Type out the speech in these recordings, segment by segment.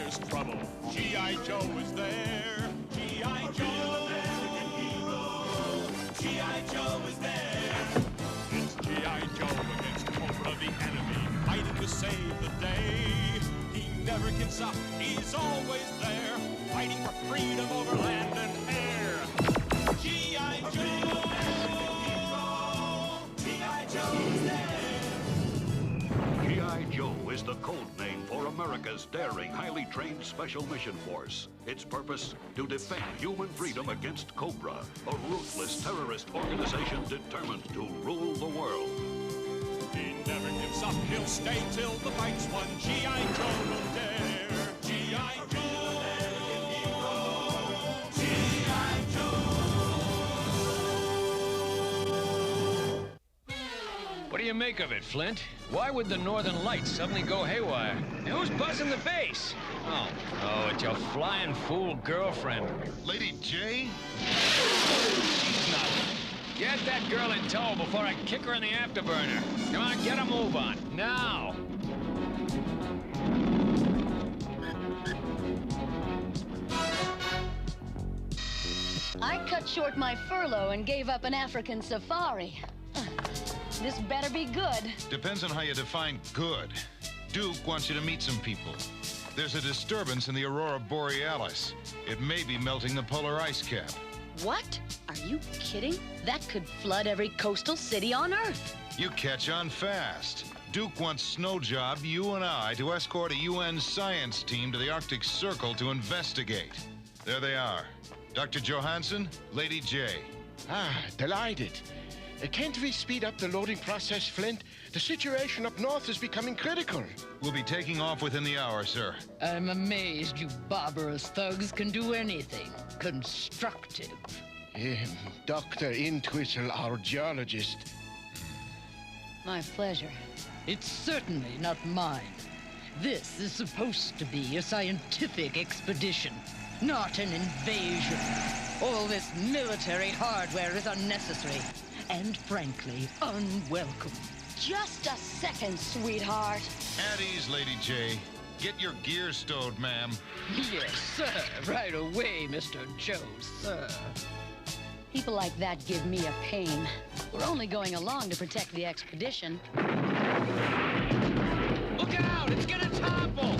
there's trouble, G.I. Joe is there. G.I. Joe, American hero. G.I. Joe is there. It's G.I. Joe against Cobra, the enemy, fighting to save the day. He never gives up, he's always there, fighting for freedom over land and air. G.I. Joe, G.I. Joe is there. G.I. Joe is the code name for America's daring, highly trained Special Mission Force. Its purpose, to defend human freedom against Cobra, a ruthless terrorist organization determined to rule the world. He never gives up, he'll stay till the fight's won. G.I. Joe will dare. G.I. Joe, American hero. G.I. Joe. What do you make of it, Flint? Why would the Northern Lights suddenly go haywire? And who's buzzing the bass? Oh, it's your flying fool girlfriend. Lady J? She's not. Get that girl in tow before I kick her in the afterburner. Come on, get a move on, now. I cut short my furlough and gave up an African safari. This better be good. Depends on how you define good. Duke wants you to meet some people. There's a disturbance in the Aurora Borealis. It may be melting the polar ice cap. What? Are you kidding? That could flood every coastal city on Earth. You catch on fast. Duke wants Snow Job, you and I, to escort a UN science team to the Arctic Circle to investigate. There they are. Dr. Johansson, Lady J. Delighted. Can't we speed up the loading process, Flint? The situation up north is becoming critical. We'll be taking off within the hour, sir. I'm amazed you barbarous thugs can do anything constructive. Dr. Entwistle, our geologist. My pleasure. It's certainly not mine. This is supposed to be a scientific expedition, not an invasion. All this military hardware is unnecessary and, frankly, unwelcome. Just a second, sweetheart. At ease, Lady J. Get your gear stowed, ma'am. Yes, sir. Right away, Mr. Joe, sir. People like that give me a pain. We're only going along to protect the expedition. Look out! It's gonna topple!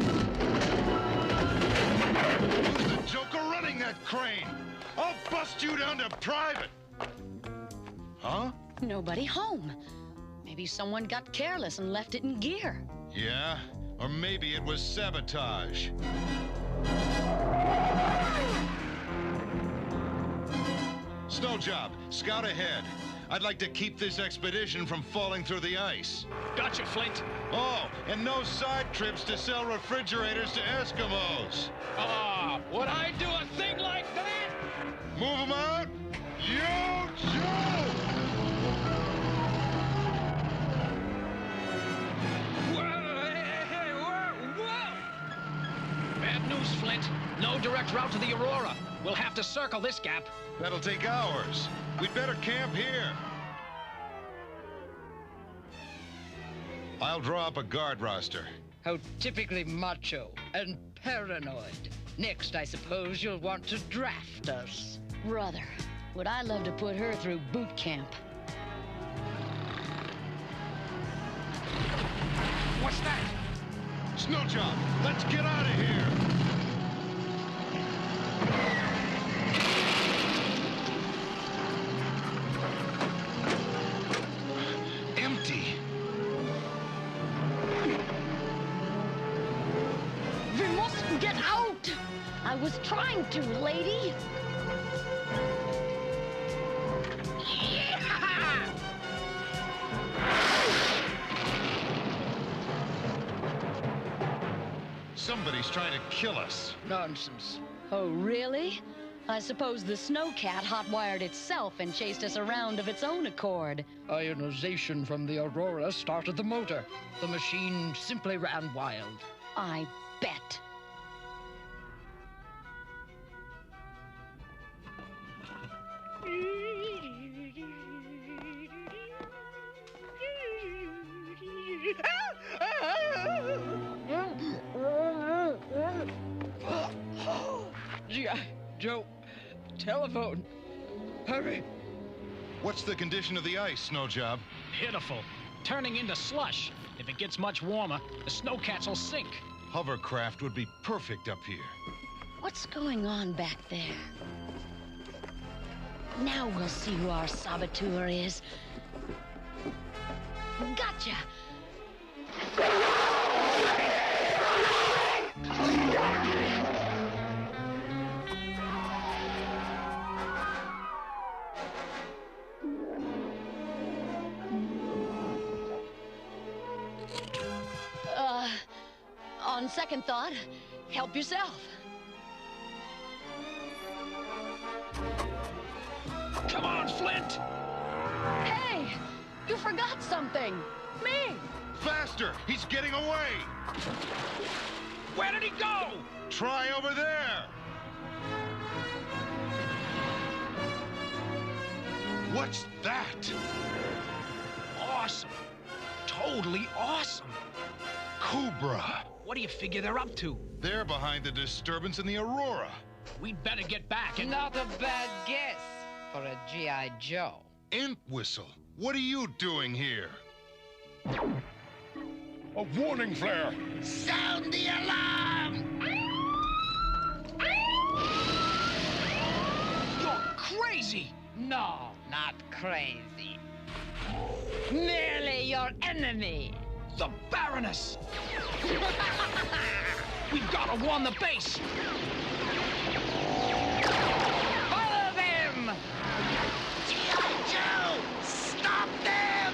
Who's the joker running that crane? I'll bust you down to private. Huh? Nobody home. Maybe someone got careless and left it in gear. Yeah, or maybe it was sabotage. Snow Job, scout ahead. I'd like to keep this expedition from falling through the ice. Gotcha, Flint. Oh, and no side trips to sell refrigerators to Eskimos. Would I do a thing like that? Move them out. Yo, Joe! Bad news, Flint. No direct route to the Aurora. We'll have to circle this gap. That'll take hours. We'd better camp here. I'll draw up a guard roster. How typically macho and paranoid. Next, I suppose you'll want to draft us. Brother, would I love to put her through boot camp. What's that? Snow Job, let's get out of here. Empty. We must get out! I was trying to, lady. Somebody's trying to kill us. Nonsense. Oh, really? I suppose the snowcat hotwired itself and chased us around of its own accord. Ionization from the Aurora started the motor. The machine simply ran wild. I bet. telephone. Hurry. What's the condition of the ice, Snowjob? Pitiful. Turning into slush. If it gets much warmer, the snowcats will sink. Hovercraft would be perfect up here. What's going on back there? Now we'll see who our saboteur is. Gotcha! On second thought, help yourself. Come on, Flint! Hey, you forgot something. Me. Faster! He's getting away! Where did he go? Try over there! What's that? Awesome. Totally awesome. Cobra! What do you figure they're up to? They're behind the disturbance in the Aurora. We'd better get back and... Not a bad guess for a G.I. Joe. Imp Whistle, what are you doing here? A warning flare. Sound the alarm! You're crazy! No, not crazy. Merely your enemy. The Baroness! We've got to warn the base! Follow them! G.I. Joe! Stop them!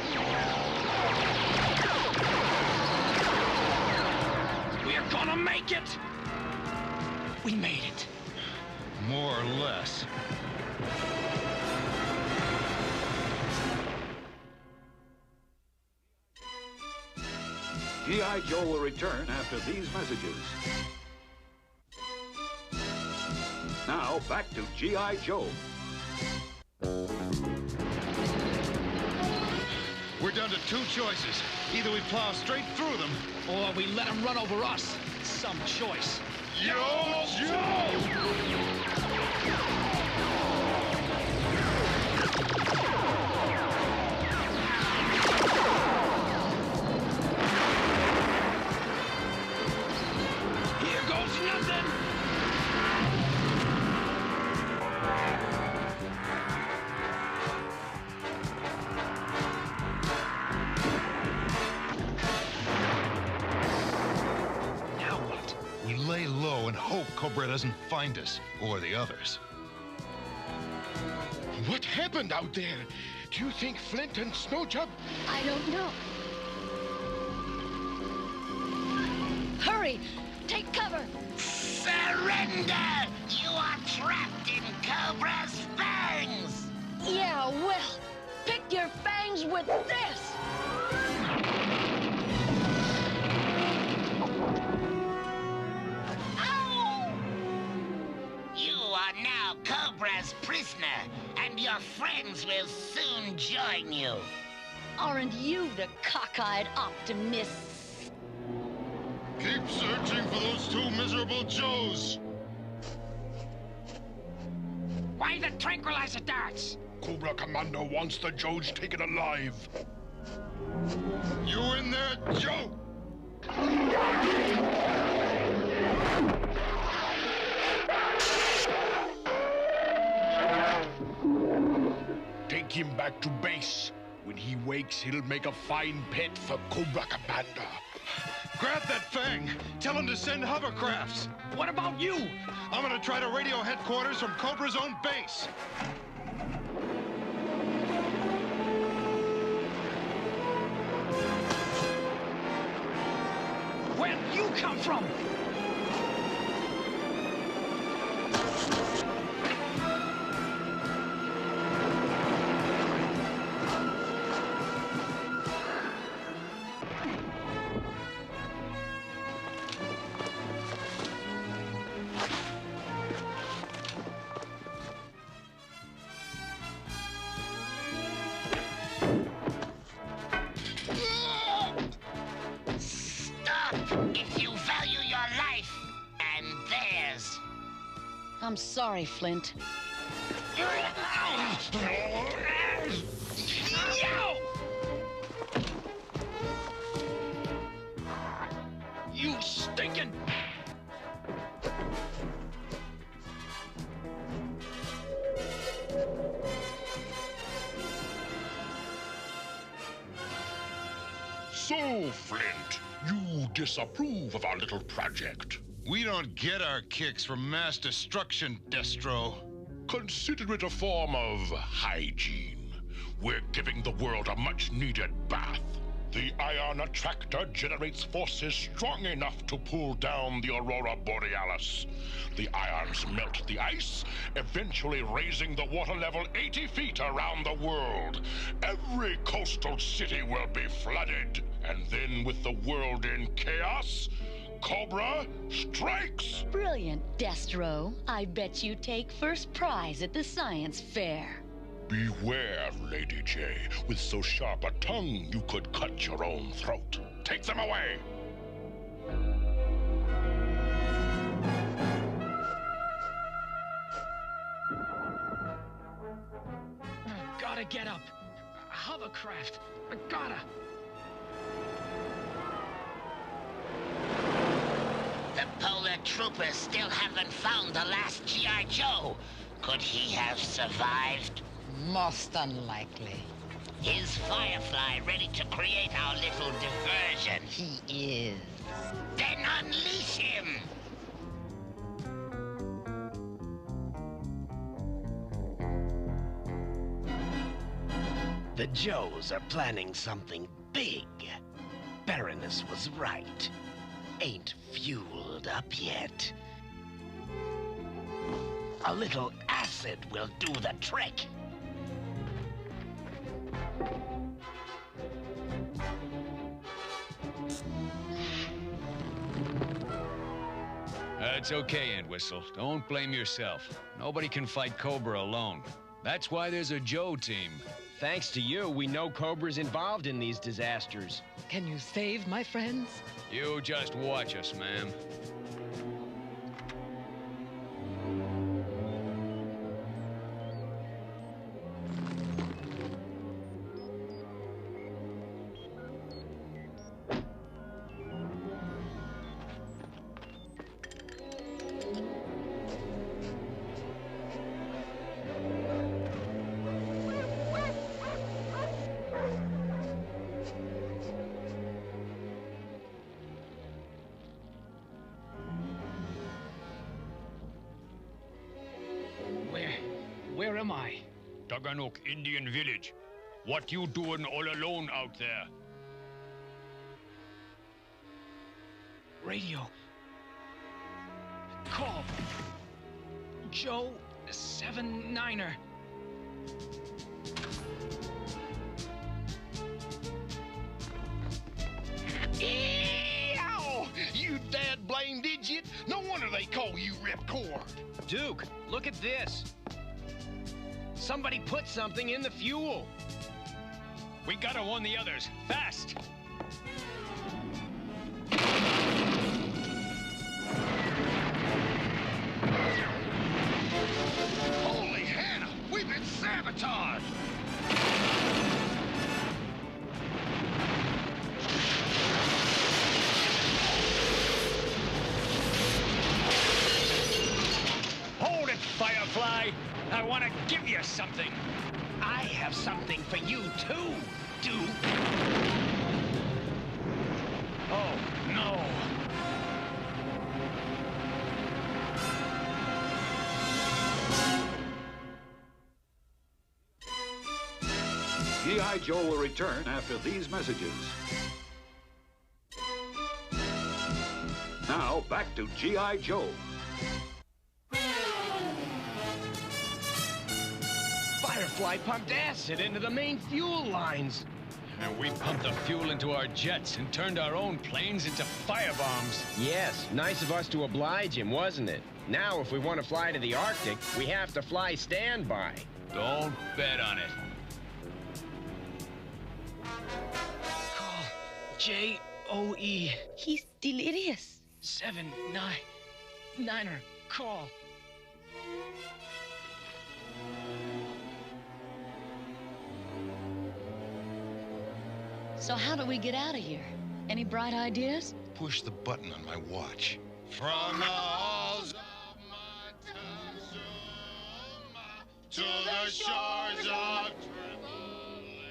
We're gonna make it! We made it. More or less. G.I. Joe will return after these messages. Now, back to G.I. Joe. We're down to two choices. Either we plow straight through them, Or we let them run over us. Some choice. Yo, Joe! Here goes nothing! Now what? We lay low and hope Cobra doesn't find us, or the others. What happened out there? Do you think Flint and Snowjob? I don't know. Hurry! Take cover! Surrender! You are trapped in Cobra's fangs! Yeah, well, pick your fangs with this! Ow! You are now Cobra's prisoner, and your friends will soon join you. Aren't you the cockeyed optimists? Keep searching for those two miserable Joes. Why the tranquilizer darts? Cobra Commander wants the Joes taken alive. You in there, Joe? Take him back to base. When he wakes, he'll make a fine pet for Cobra Commander. Grab that fang. Tell him to send hovercrafts. What about you? I'm gonna try to radio headquarters from Cobra's own base. Where'd you come from? Stop if you value your life and theirs. I'm sorry, Flint. You stinking... So, Flint, you disapprove of our little project. We don't get our kicks from mass destruction, Destro. Consider it a form of hygiene. We're giving the world a much-needed bath. The Ion Attractor generates forces strong enough to pull down the Aurora Borealis. The ions melt the ice, eventually raising the water level 80 feet around the world. Every coastal city will be flooded. And then with the world in chaos, Cobra strikes! Brilliant, Destro. I bet you take first prize at the science fair. Beware, Lady J. With so sharp a tongue, you could cut your own throat. Take them away! Gotta get up. Hovercraft. I gotta. The polar troopers still haven't found the last G.I. Joe. Could he have survived? Most unlikely. Is Firefly ready to create our little diversion? He is. Then unleash him! The Joes are planning something big. Baroness was right. Ain't fueled up yet. A little acid will do the trick. It's okay, Entwistle. Don't blame yourself. Nobody can fight Cobra alone. That's why there's a Joe team. Thanks to you, we know Cobra's involved in these disasters. Can you save my friends? You just watch us, ma'am. Where am I? Taganuk Indian Village. What you doing all alone out there? Radio. Call. Joe 79er. Ew! You dad-blamed idiot! No wonder they call you Ripcord. Duke, look at this. Somebody put something in the fuel. We gotta warn the others. Fast! Holy Hannah! We've been sabotaged! Hold it, Firefly! I want to give you something. I have something for you too, Duke. Oh, no. G.I. Joe will return after these messages. Now, back to G.I. Joe. Firefly pumped acid into the main fuel lines. And we pumped the fuel into our jets and turned our own planes into firebombs. Yes, nice of us to oblige him, wasn't it? Now, if we want to fly to the Arctic, we have to fly standby. Don't bet on it. Call. J.O.E. He's delirious. 79er. Call. So how do we get out of here? Any bright ideas? Push the button on my watch. From the halls of Montezuma to the shores of Tripoli,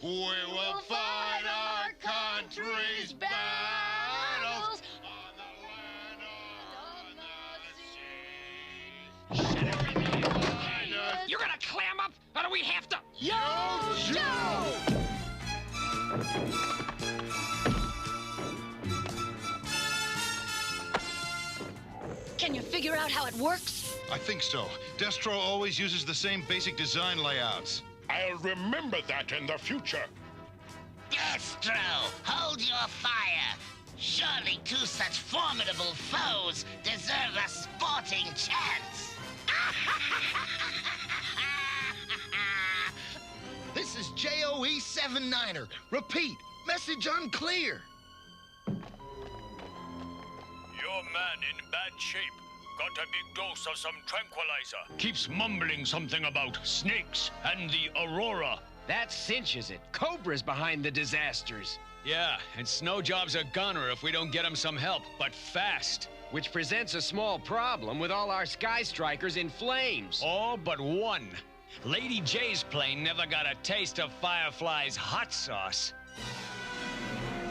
we will fight our country's battles on the land or on the sea. Shut everything down. You're gonna clam up, or do we have to? Yo, Joe! Can you figure out how it works? I think so. Destro always uses the same basic design layouts. I'll remember that in the future. Destro, hold your fire. Surely two such formidable foes deserve a sporting chance. This is JOE 79er. Repeat, message unclear. Your man in bad shape. Got a big dose of some tranquilizer. Keeps mumbling something about snakes and the Aurora. That cinches it. Cobra's behind the disasters. Yeah, and Snowjob's a gunner if we don't get him some help, but fast. Which presents a small problem with all our Sky Strikers in flames. All but one. Lady J's plane never got a taste of Firefly's hot sauce.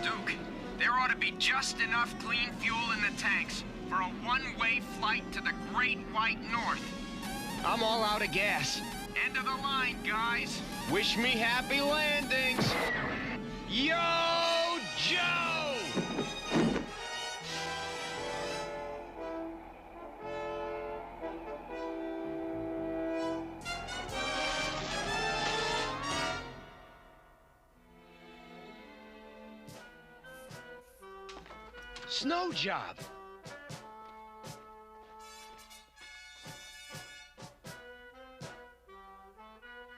Duke, there ought to be just enough clean fuel in the tanks for a one-way flight to the Great White North. I'm all out of gas. End of the line, guys. Wish me happy landings. Yo, Joe! Snow job.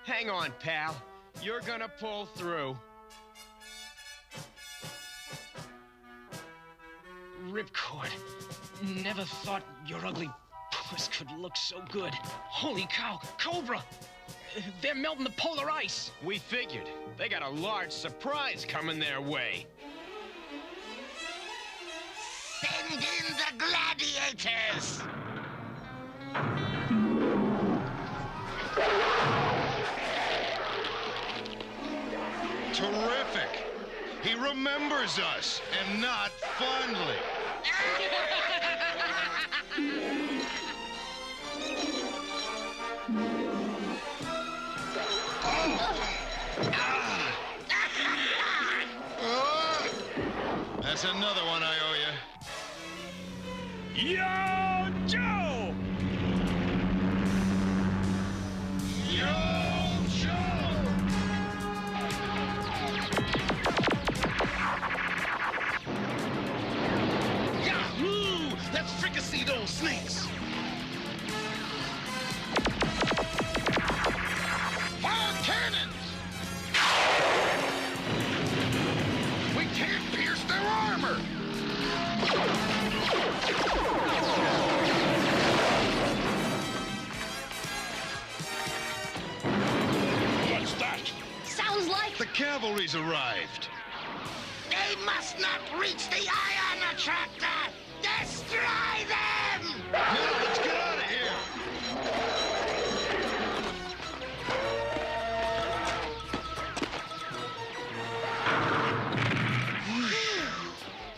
Hang on, pal. You're gonna pull through. Ripcord. Never thought your ugly puss could look so good. Holy cow, Cobra! They're melting the polar ice. We figured. They got a large surprise coming their way. Send in the gladiators! Terrific! He remembers us, and not fondly. That's another one I owe you. Yo, Joe! Yo, Joe! Yahoo! Let's fricassee those snakes. Fire cannons! We can't pierce their armor! What's that? Sounds like... The cavalry's arrived. They must not reach the Ion Attractor! Destroy them! Now, let's get out of here.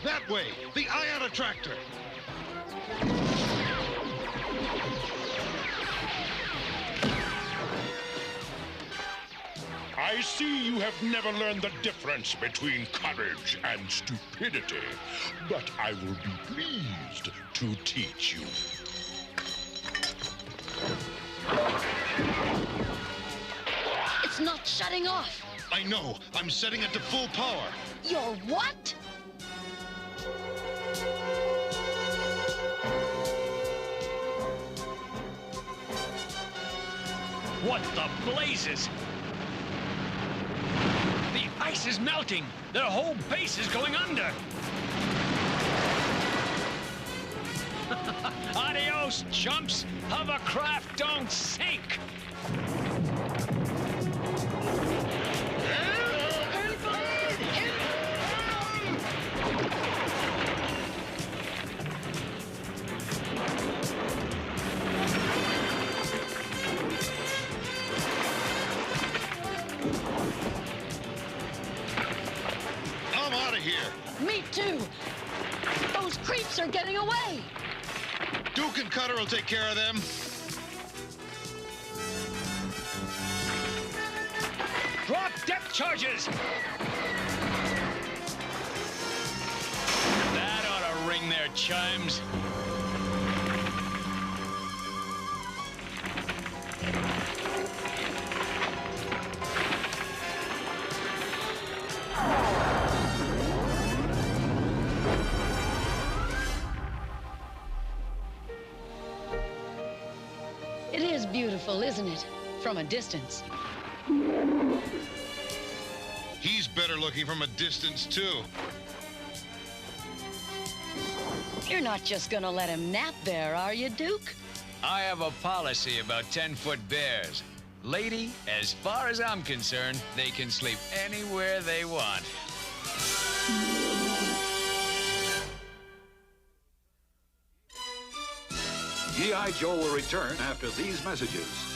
That way, the Ion Attractor. I see you have never learned the difference between courage and stupidity, but I will be pleased to teach you. It's not shutting off. I know. I'm setting it to full power. You're what? What the blazes? The ice is melting. Their whole base is going under. Adios, chumps. Hovercraft don't sink. Help Jets are getting away! Duke and Cutter will take care of them. Drop depth charges! That ought to ring their chimes. It is beautiful, isn't it? From a distance. He's better looking from a distance, too. You're not just gonna let him nap there, are you, Duke? I have a policy about 10-foot bears. Lady, as far as I'm concerned, they can sleep anywhere they want. G.I. Joe will return after these messages.